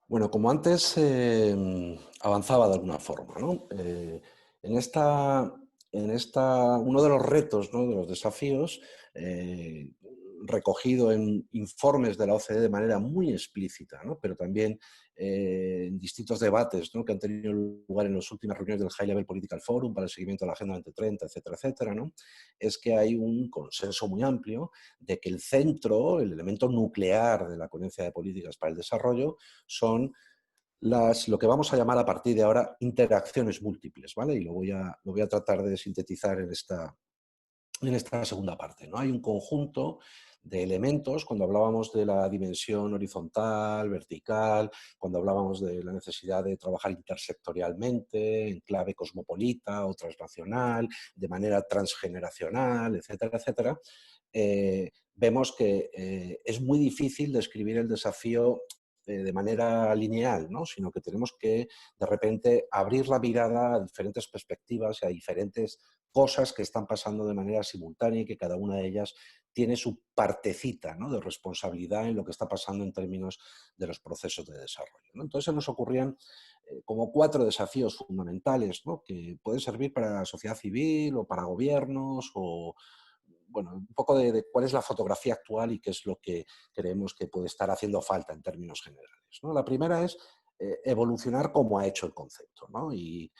Bueno, como antes avanzaba de alguna forma, ¿no? En esta, uno de los retos, ¿no? De los desafíos, recogido en informes de la OCDE de manera muy explícita, ¿no? Pero también en distintos debates, ¿no? Que han tenido lugar en las últimas reuniones del High Level Political Forum para el seguimiento de la Agenda 2030, etcétera, etcétera, ¿no? Es que hay un consenso muy amplio de que el centro, el elemento nuclear de la coherencia de políticas para el desarrollo, son lo que vamos a llamar a partir de ahora interacciones múltiples, ¿vale? Y lo voy a tratar de sintetizar en esta segunda parte, ¿no? Hay un conjunto de elementos, cuando hablábamos de la dimensión horizontal, vertical, cuando hablábamos de la necesidad de trabajar intersectorialmente, en clave cosmopolita o transnacional, de manera transgeneracional, etcétera, etcétera, vemos que es muy difícil describir el desafío de manera lineal, ¿no? Sino que tenemos que, de repente, abrir la mirada a diferentes perspectivas y a diferentes cosas que están pasando de manera simultánea y que cada una de ellas tiene su partecita, ¿no? De responsabilidad en lo que está pasando en términos de los procesos de desarrollo, ¿no? Entonces se nos ocurrían como 4 desafíos fundamentales, ¿no? Que pueden servir para la sociedad civil o para gobiernos o, bueno, un poco de cuál es la fotografía actual y qué es lo que creemos que puede estar haciendo falta en términos generales, ¿no? La primera es evolucionar como ha hecho el concepto, ¿no? Y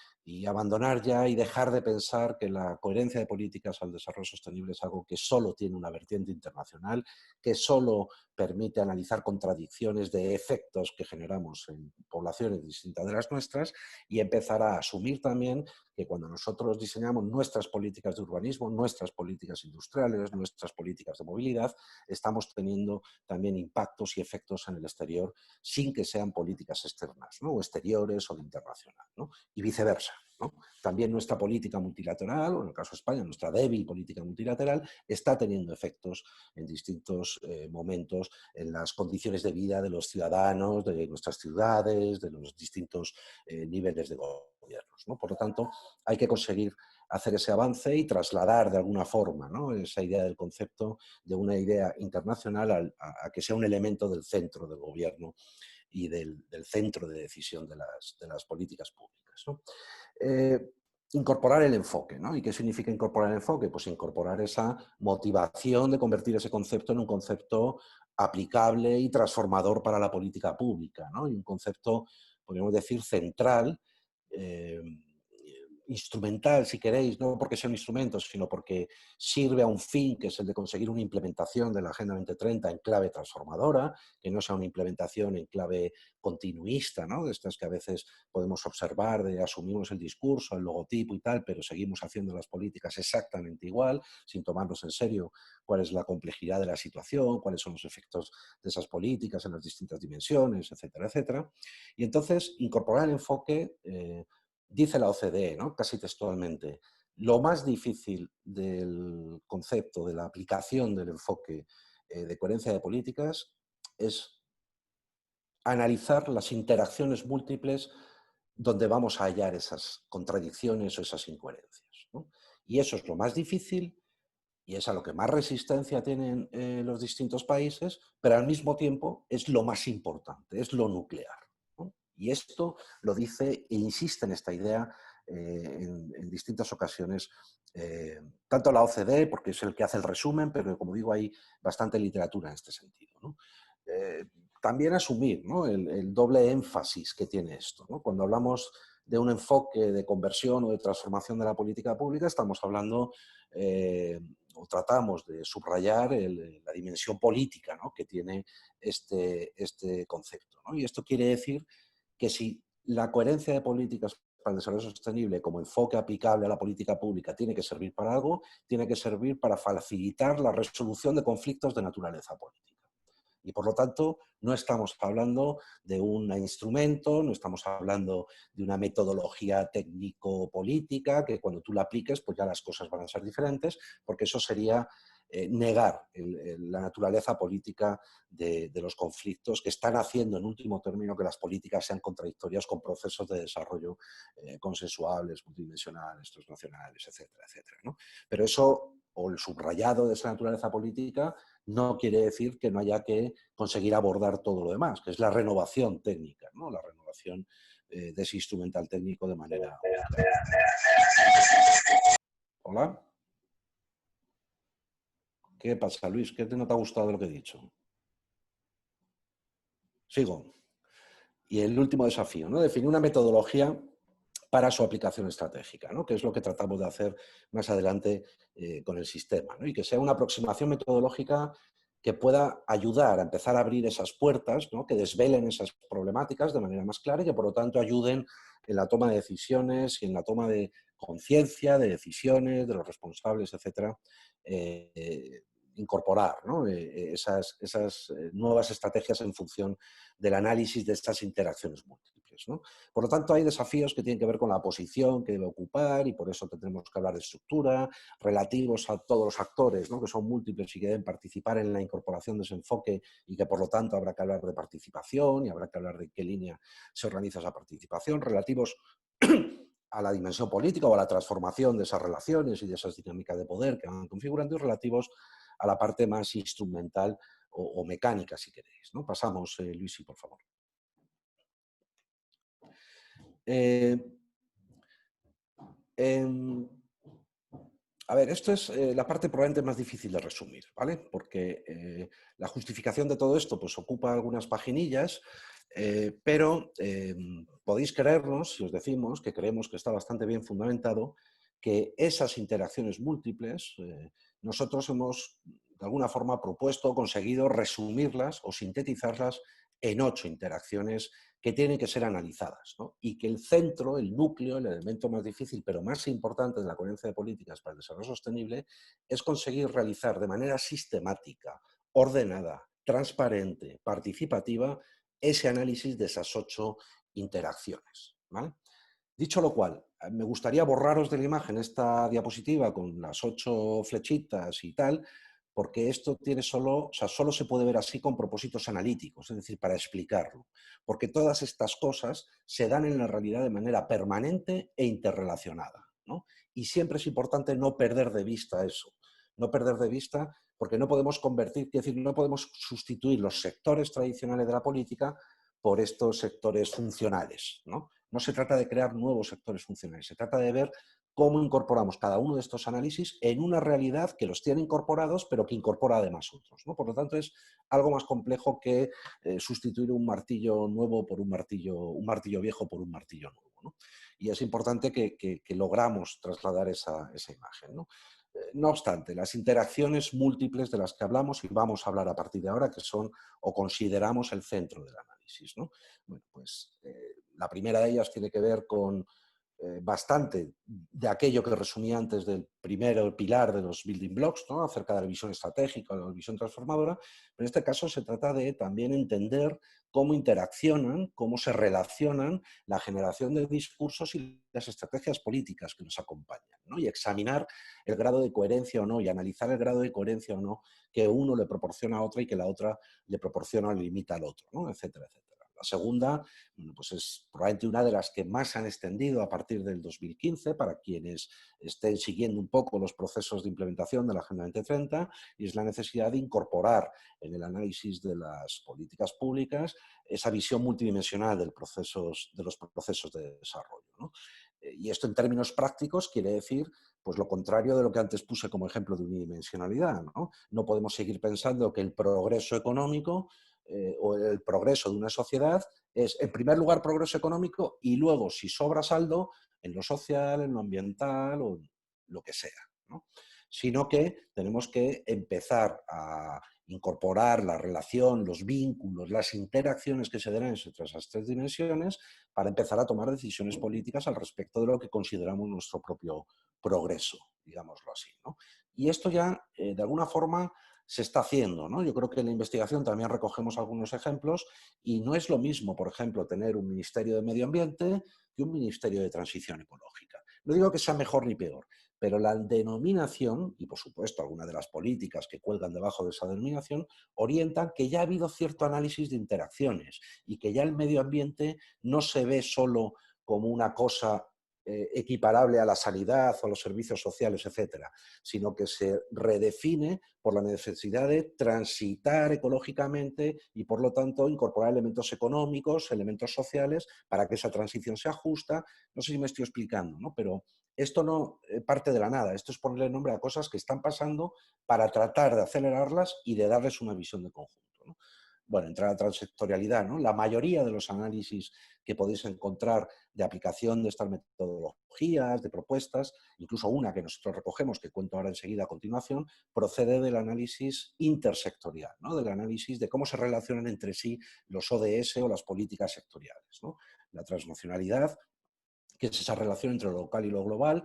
abandonar ya y dejar de pensar que la coherencia de políticas al desarrollo sostenible es algo que solo tiene una vertiente internacional, que solo permite analizar contradicciones de efectos que generamos en poblaciones distintas de las nuestras y empezar a asumir también que cuando nosotros diseñamos nuestras políticas de urbanismo, nuestras políticas industriales, nuestras políticas de movilidad, estamos teniendo también impactos y efectos en el exterior sin que sean políticas externas, ¿no? O exteriores o de internacional, ¿no? Y viceversa, ¿no? También nuestra política multilateral, o en el caso de España, nuestra débil política multilateral, está teniendo efectos en distintos momentos en las condiciones de vida de los ciudadanos, de nuestras ciudades, de los distintos niveles de gobiernos, ¿no? Por lo tanto, hay que conseguir hacer ese avance y trasladar de alguna forma, ¿no? Esa idea del concepto de una idea internacional a que sea un elemento del centro del gobierno y del centro de decisión de las políticas públicas, ¿no? Incorporar el enfoque, ¿no? ¿Y qué significa incorporar el enfoque? Pues incorporar esa motivación de convertir ese concepto en un concepto aplicable y transformador para la política pública, ¿no? Y un concepto, podríamos decir, central, eh, instrumental, si queréis, no porque sea un instrumento, sino porque sirve a un fin, que es el de conseguir una implementación de la Agenda 2030 en clave transformadora, que no sea una implementación en clave continuista, ¿no? De estas que a veces podemos observar, de asumimos el discurso, el logotipo y tal, pero seguimos haciendo las políticas exactamente igual, sin tomarnos en serio cuál es la complejidad de la situación, cuáles son los efectos de esas políticas en las distintas dimensiones, etcétera, etcétera. Y entonces, incorporar el enfoque, dice la OCDE, ¿no? Casi textualmente, lo más difícil del concepto, de la aplicación del enfoque de coherencia de políticas es analizar las interacciones múltiples donde vamos a hallar esas contradicciones o esas incoherencias, ¿no? Y eso es lo más difícil y es a lo que más resistencia tienen los distintos países, pero al mismo tiempo es lo más importante, es lo nuclear, ¿no? Y esto lo dice e insiste en esta idea en distintas ocasiones, tanto la OCDE, porque es el que hace el resumen, pero como digo, hay bastante literatura en este sentido, ¿no? Eh, También asumir, ¿no? El doble énfasis que tiene esto, ¿no? Cuando hablamos de un enfoque de conversión o de transformación de la política pública, estamos hablando o tratamos de subrayar la dimensión política, ¿no? Que tiene este concepto, ¿no? Y esto quiere decir que si la coherencia de políticas para el desarrollo sostenible como enfoque aplicable a la política pública tiene que servir para algo, tiene que servir para facilitar la resolución de conflictos de naturaleza política. Y por lo tanto, no estamos hablando de un instrumento, no estamos hablando de una metodología técnico-política que cuando tú la apliques, pues ya las cosas van a ser diferentes, porque eso sería negar la naturaleza política de los conflictos que están haciendo, en último término, que las políticas sean contradictorias con procesos de desarrollo consensuables, multidimensionales, transnacionales, etcétera, etcétera, ¿no? Pero eso o el subrayado de esa naturaleza política no quiere decir que no haya que conseguir abordar todo lo demás, que es la renovación técnica, ¿no? La renovación de ese instrumental técnico de manera unitaria. ¿Hola? ¿Qué pasa, Luis? ¿Qué no te ha gustado lo que he dicho? Sigo. Y el último desafío, ¿no? Definir una metodología para su aplicación estratégica, ¿no? Que es lo que tratamos de hacer más adelante con el sistema, ¿no? Y que sea una aproximación metodológica que pueda ayudar a empezar a abrir esas puertas, ¿no? Que desvelen esas problemáticas de manera más clara y que por lo tanto ayuden en la toma de decisiones y en la toma de conciencia, de decisiones, de los responsables, etcétera, incorporar, ¿no? esas nuevas estrategias en función del análisis de estas interacciones múltiples, ¿no? Por lo tanto, hay desafíos que tienen que ver con la posición que debe ocupar y por eso tendremos que hablar de estructura, relativos a todos los actores, ¿no? Que son múltiples y que deben participar en la incorporación de ese enfoque y que por lo tanto habrá que hablar de participación y habrá que hablar de en qué línea se organiza esa participación, relativos a la dimensión política o a la transformación de esas relaciones y de esas dinámicas de poder que van configurando y relativos a la parte más instrumental o mecánica, si queréis, ¿no? Pasamos, Luisi, por favor. Eh, em, a ver, esto es la parte probablemente más difícil de resumir, ¿vale? Porque la justificación de todo esto pues ocupa algunas paginillas, pero podéis creernos, si os decimos que creemos que está bastante bien fundamentado, que esas interacciones múltiples, nosotros hemos de alguna forma propuesto, conseguido resumirlas o sintetizarlas en 8 interacciones que tienen que ser analizadas, ¿no? Y que el centro, el núcleo, el elemento más difícil pero más importante de la coherencia de políticas para el desarrollo sostenible es conseguir realizar de manera sistemática, ordenada, transparente, participativa, ese análisis de esas 8 interacciones, ¿vale? Dicho lo cual, me gustaría borraros de la imagen esta diapositiva con las 8 flechitas y tal, porque esto tiene solo, o sea, solo se puede ver así con propósitos analíticos, es decir, para explicarlo. Porque todas estas cosas se dan en la realidad de manera permanente e interrelacionada, ¿no? Y siempre es importante no perder de vista eso. No perder de vista porque no podemos convertir, es decir, no podemos sustituir los sectores tradicionales de la política por estos sectores funcionales, ¿no? No se trata de crear nuevos sectores funcionales, se trata de ver cómo incorporamos cada uno de estos análisis en una realidad que los tiene incorporados, pero que incorpora además otros, ¿no? Por lo tanto, es algo más complejo que sustituir un martillo nuevo por un martillo viejo por un martillo nuevo, ¿no? Y es importante que logramos trasladar esa imagen, ¿no? No obstante, las interacciones múltiples de las que hablamos y vamos a hablar a partir de ahora, que son o consideramos el centro del análisis, ¿no? Bueno, pues la primera de ellas tiene que ver con bastante de aquello que resumí antes del primero pilar de los building blocks, ¿no? Acerca de la visión estratégica, de la visión transformadora, pero en este caso se trata de también entender cómo interaccionan, cómo se relacionan la generación de discursos y las estrategias políticas que nos acompañan, ¿no? Y examinar el grado de coherencia o no, y analizar el grado de coherencia o no que uno le proporciona a otra y que la otra le proporciona o le limita al otro, ¿no? Etcétera, etcétera. La segunda, bueno, pues es probablemente una de las que más se han extendido a partir del 2015 para quienes estén siguiendo un poco los procesos de implementación de la Agenda 2030 y es la necesidad de incorporar en el análisis de las políticas públicas esa visión multidimensional de los procesos de desarrollo, ¿no? Y esto en términos prácticos quiere decir pues lo contrario de lo que antes puse como ejemplo de unidimensionalidad, ¿no? No podemos seguir pensando que el progreso económico o el progreso de una sociedad es, en primer lugar, progreso económico y luego, si sobra saldo, en lo social, en lo ambiental o lo que sea, ¿no? Sino que tenemos que empezar a incorporar la relación, los vínculos, las interacciones que se den entre esas 3 dimensiones para empezar a tomar decisiones políticas al respecto de lo que consideramos nuestro propio progreso, digámoslo así, ¿no? Y esto ya, de alguna forma, se está haciendo, ¿no? Yo creo que en la investigación también recogemos algunos ejemplos y no es lo mismo, por ejemplo, tener un Ministerio de Medio Ambiente que un Ministerio de Transición Ecológica. No digo que sea mejor ni peor, pero la denominación, y por supuesto algunas de las políticas que cuelgan debajo de esa denominación, orientan que ya ha habido cierto análisis de interacciones y que ya el medio ambiente no se ve solo como una cosa equiparable a la sanidad o a los servicios sociales, etcétera, sino que se redefine por la necesidad de transitar ecológicamente y, por lo tanto, incorporar elementos económicos, elementos sociales, para que esa transición sea justa. No sé si me estoy explicando, ¿no? Pero esto no parte de la nada, esto es ponerle nombre a cosas que están pasando para tratar de acelerarlas y de darles una visión de conjunto, ¿no? Bueno, entra la transectorialidad, ¿no? La mayoría de los análisis que podéis encontrar de aplicación de estas metodologías, de propuestas, incluso una que nosotros recogemos, que cuento ahora enseguida a continuación, procede del análisis intersectorial, ¿no? Del análisis de cómo se relacionan entre sí los ODS o las políticas sectoriales, ¿no? La transnacionalidad, que es esa relación entre lo local y lo global,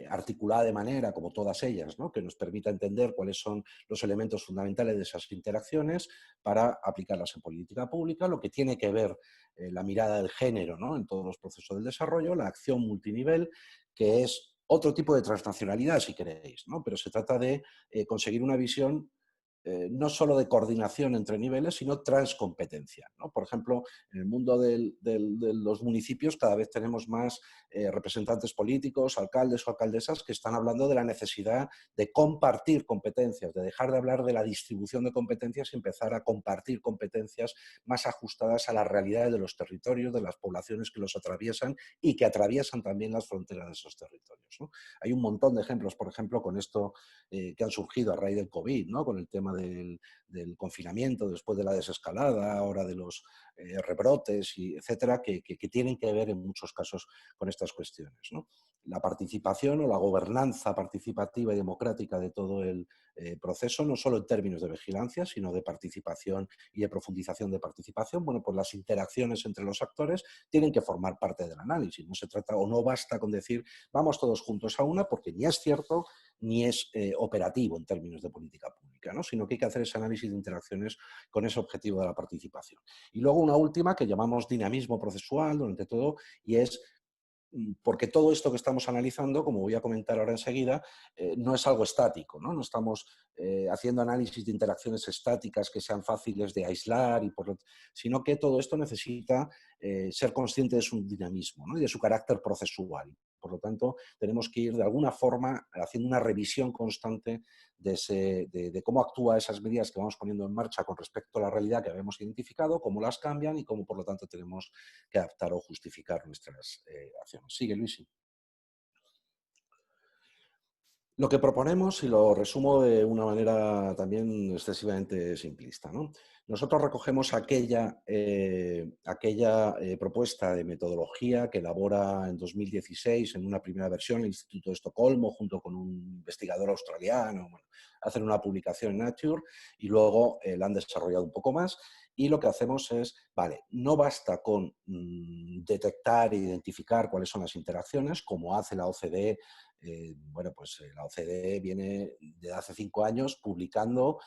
articulada de manera, como todas ellas, ¿no? Que nos permita entender cuáles son los elementos fundamentales de esas interacciones para aplicarlas en política pública, lo que tiene que ver la mirada del género, ¿no? En todos los procesos del desarrollo, la acción multinivel, que es otro tipo de transnacionalidad, si queréis, ¿no? Pero se trata de conseguir una visión no solo de coordinación entre niveles, sino transcompetencia, ¿no? Por ejemplo, en el mundo de los municipios cada vez tenemos más representantes políticos, alcaldes o alcaldesas que están hablando de la necesidad de compartir competencias, de dejar de hablar de la distribución de competencias y empezar a compartir competencias más ajustadas a las realidades de los territorios, de las poblaciones que los atraviesan y que atraviesan también las fronteras de esos territorios, ¿no? Hay un montón de ejemplos, por ejemplo, con esto que han surgido a raíz del COVID, ¿no? Con el tema del confinamiento, después de la desescalada, ahora de los rebrotes, y etcétera, que tienen que ver en muchos casos con estas cuestiones, ¿no? La participación o la gobernanza participativa y democrática de todo el proceso, no solo en términos de vigilancia, sino de participación y de profundización de participación. Bueno, pues las interacciones entre los actores tienen que formar parte del análisis. No se trata o no basta con decir vamos todos juntos a una, porque ni es cierto ni es operativo en términos de política pública, ¿no? Sino que hay que hacer ese análisis de interacciones con ese objetivo de la participación. Y luego una última que llamamos dinamismo procesual durante todo, y es porque todo esto que estamos analizando, como voy a comentar ahora enseguida, no es algo estático, ¿no? No estamos haciendo análisis de interacciones estáticas que sean fáciles de aislar, sino que todo esto necesita ser consciente de su dinamismo, ¿no? Y de su carácter procesual. Por lo tanto, tenemos que ir de alguna forma haciendo una revisión constante de cómo actúa esas medidas que vamos poniendo en marcha con respecto a la realidad que habíamos identificado, cómo las cambian y cómo, por lo tanto, tenemos que adaptar o justificar nuestras acciones. Sigue, Luis. Lo que proponemos, y lo resumo de una manera también excesivamente simplista, ¿no? Nosotros recogemos aquella propuesta de metodología que elabora en 2016 en una primera versión el Instituto de Estocolmo junto con un investigador australiano. Bueno, hacen una publicación en Nature y luego la han desarrollado un poco más. Y lo que hacemos es, vale, no basta con detectar e identificar cuáles son las interacciones, como hace la OCDE. Bueno, pues la OCDE viene de hace 5 años publicando,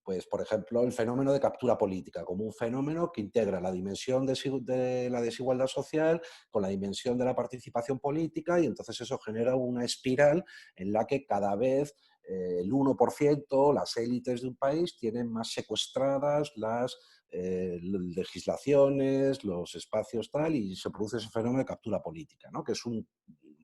pues, por ejemplo, el fenómeno de captura política como un fenómeno que integra la dimensión de la desigualdad social con la dimensión de la participación política, y entonces eso genera una espiral en la que cada vez el 1%, las élites de un país, tienen más secuestradas las legislaciones, los espacios tal, y se produce ese fenómeno de captura política, ¿no? Que es un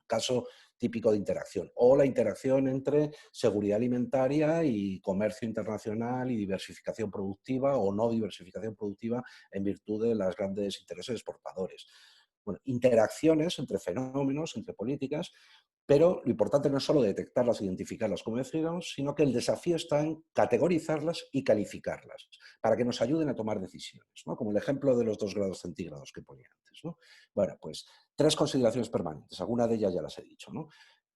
caso típico de interacción. O la interacción entre seguridad alimentaria y comercio internacional y diversificación productiva o no diversificación productiva en virtud de los grandes intereses exportadores. Bueno, interacciones entre fenómenos, entre políticas, pero lo importante no es solo detectarlas, identificarlas, como decíamos, sino que el desafío está en categorizarlas y calificarlas para que nos ayuden a tomar decisiones, ¿no? Como el ejemplo de los 2 grados centígrados que ponía antes, ¿no? Bueno, pues 3 consideraciones permanentes, alguna de ellas ya las he dicho, ¿no?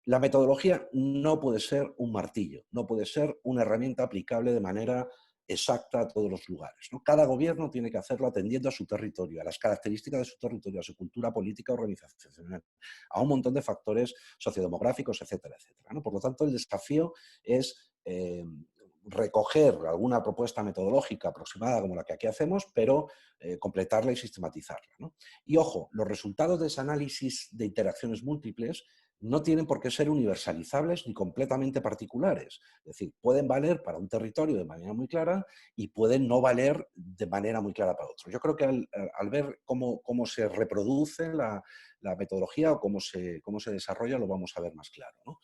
La metodología no puede ser un martillo, no puede ser una herramienta aplicable de manera exacta a todos los lugares, ¿no? Cada gobierno tiene que hacerlo atendiendo a su territorio, a las características de su territorio, a su cultura política organizacional, a un montón de factores sociodemográficos, etcétera, etcétera, ¿no? Por lo tanto, el desafío es recoger alguna propuesta metodológica aproximada como la que aquí hacemos, pero completarla y sistematizarla, ¿no? Y ojo, los resultados de ese análisis de interacciones múltiples no tienen por qué ser universalizables ni completamente particulares. Es decir, pueden valer para un territorio de manera muy clara y pueden no valer de manera muy clara para otro. Yo creo que al ver cómo se reproduce la metodología o cómo se desarrolla, lo vamos a ver más claro, ¿no?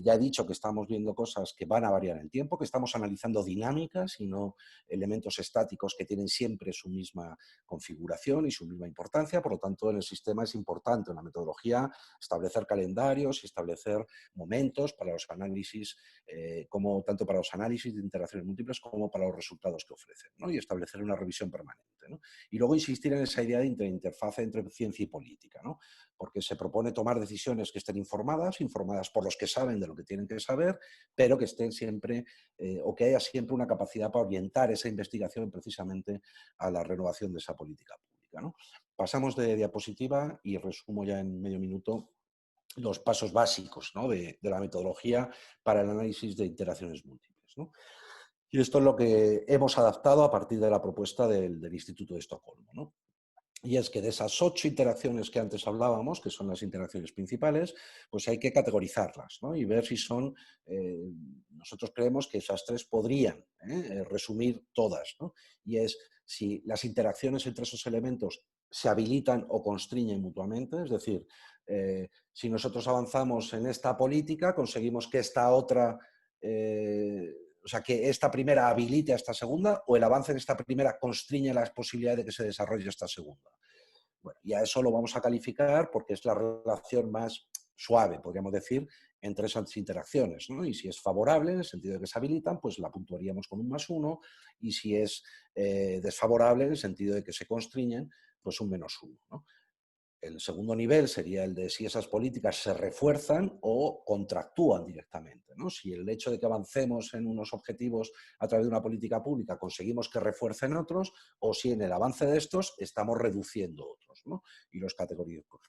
Ya he dicho que estamos viendo cosas que van a variar en el tiempo, que estamos analizando dinámicas y no elementos estáticos que tienen siempre su misma configuración y su misma importancia. Por lo tanto, en el sistema es importante, en la metodología, establecer calendarios y establecer momentos para los análisis, tanto para los análisis de interacciones múltiples como para los resultados que ofrecen, ¿no? Y establecer una revisión permanente, ¿no? Y luego insistir en esa idea de interfaz entre ciencia y política, ¿no? Porque se propone tomar decisiones que estén informadas por los que saben de lo que tienen que saber, pero que estén siempre, o que haya siempre una capacidad para orientar esa investigación precisamente a la renovación de esa política pública, ¿no? Pasamos de diapositiva y resumo ya en medio minuto los pasos básicos, ¿no?, de la metodología para el análisis de interacciones múltiples, ¿no? Y esto es lo que hemos adaptado a partir de la propuesta del Instituto de Estocolmo, ¿no? Y es que de esas 8 interacciones que antes hablábamos, que son las interacciones principales, pues hay que categorizarlas, ¿no? Y ver si son, nosotros creemos que esas 3 podrían resumir todas, ¿no? Y es si las interacciones entre esos elementos se habilitan o constriñen mutuamente, es decir, si nosotros avanzamos en esta política, conseguimos que esta otra, o sea, que esta primera habilite a esta segunda, o el avance en esta primera constriñe las posibilidades de que se desarrolle esta segunda. Bueno, y a eso lo vamos a calificar porque es la relación más suave, podríamos decir, entre esas interacciones, ¿no? Y si es favorable, en el sentido de que se habilitan, pues la puntuaríamos con un +1, y si es desfavorable, en el sentido de que se constriñen, pues un -1, ¿no? El segundo nivel sería el de si esas políticas se refuerzan o contractúan directamente, ¿no? Si el hecho de que avancemos en unos objetivos a través de una política pública conseguimos que refuercen otros, o si en el avance de estos estamos reduciendo otros, ¿no? Y los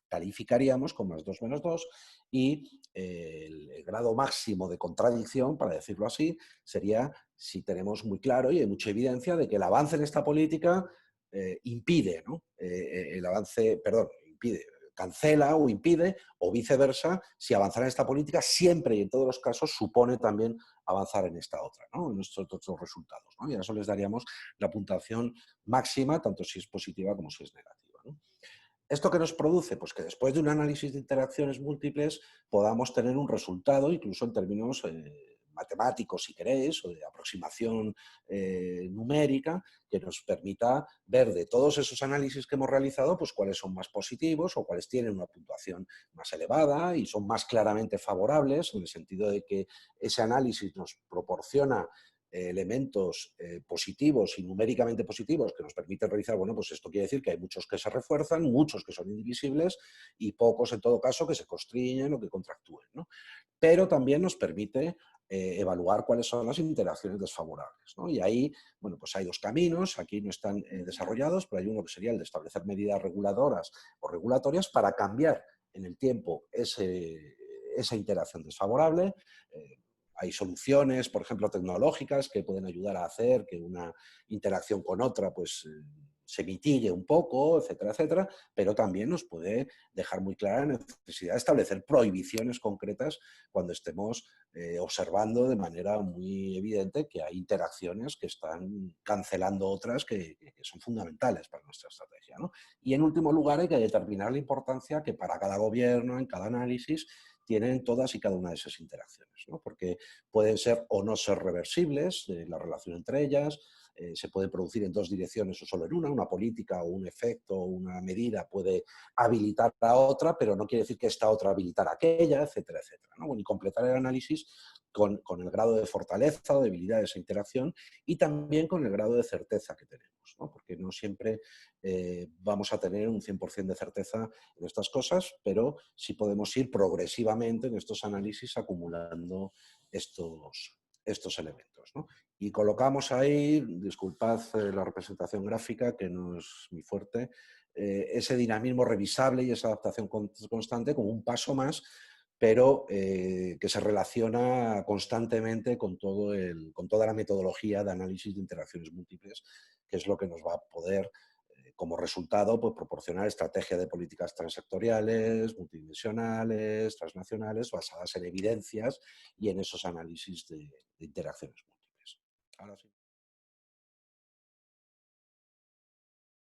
calificaríamos con +2, -2, y el grado máximo de contradicción, para decirlo así, sería si tenemos muy claro y hay mucha evidencia de que el avance en esta política impide, ¿no? El avance, perdón, impide, cancela o impide, o viceversa, si avanzar en esta política siempre y en todos los casos supone también avanzar en esta otra, ¿no?, en estos otros resultados, ¿no? Y a eso les daríamos la puntuación máxima, tanto si es positiva como si es negativa, ¿no? ¿Esto qué nos produce? Pues que después de un análisis de interacciones múltiples podamos tener un resultado, incluso en términos matemáticos, si queréis, o de aproximación numérica, que nos permita ver de todos esos análisis que hemos realizado, pues cuáles son más positivos o cuáles tienen una puntuación más elevada y son más claramente favorables, en el sentido de que ese análisis nos proporciona elementos positivos y numéricamente positivos que nos permiten realizar, bueno, pues esto quiere decir que hay muchos que se refuerzan, muchos que son indivisibles y pocos, en todo caso, que se constriñen o que contractúen, ¿no? Pero también nos permite evaluar cuáles son las interacciones desfavorables, ¿no? Y ahí, bueno, pues hay 2 caminos, aquí no están desarrollados, pero hay uno que sería el de establecer medidas reguladoras o regulatorias para cambiar en el tiempo esa interacción desfavorable. Hay soluciones, por ejemplo, tecnológicas que pueden ayudar a hacer que una interacción con otra pues, se mitigue un poco, etcétera, etcétera, pero también nos puede dejar muy clara la necesidad de establecer prohibiciones concretas cuando estemos observando de manera muy evidente que hay interacciones que están cancelando otras que son fundamentales para nuestra estrategia, ¿no? Y en último lugar hay que determinar la importancia que para cada gobierno, en cada análisis, tienen todas y cada una de esas interacciones, ¿no? Porque pueden ser o no ser reversibles, la relación entre ellas, se puede producir en 2 direcciones o solo en una política o un efecto o una medida puede habilitar a otra, pero no quiere decir que esta otra habilitara a aquella, etcétera, etcétera, ¿no? Bueno, y completar el análisis con el grado de fortaleza o debilidad de esa interacción y también con el grado de certeza que tenemos, ¿no? Porque no siempre vamos a tener un 100% de certeza en estas cosas, pero sí podemos ir progresivamente en estos análisis acumulando estos elementos, ¿no? Y colocamos ahí, disculpad la representación gráfica, que no es muy fuerte, ese dinamismo revisable y esa adaptación constante como un paso más, pero que se relaciona constantemente con toda la metodología de análisis de interacciones múltiples, que es lo que nos va a poder como resultado, pues, proporcionar estrategias de políticas transectoriales, multidimensionales, transnacionales, basadas en evidencias y en esos análisis de interacciones múltiples. Ahora sí.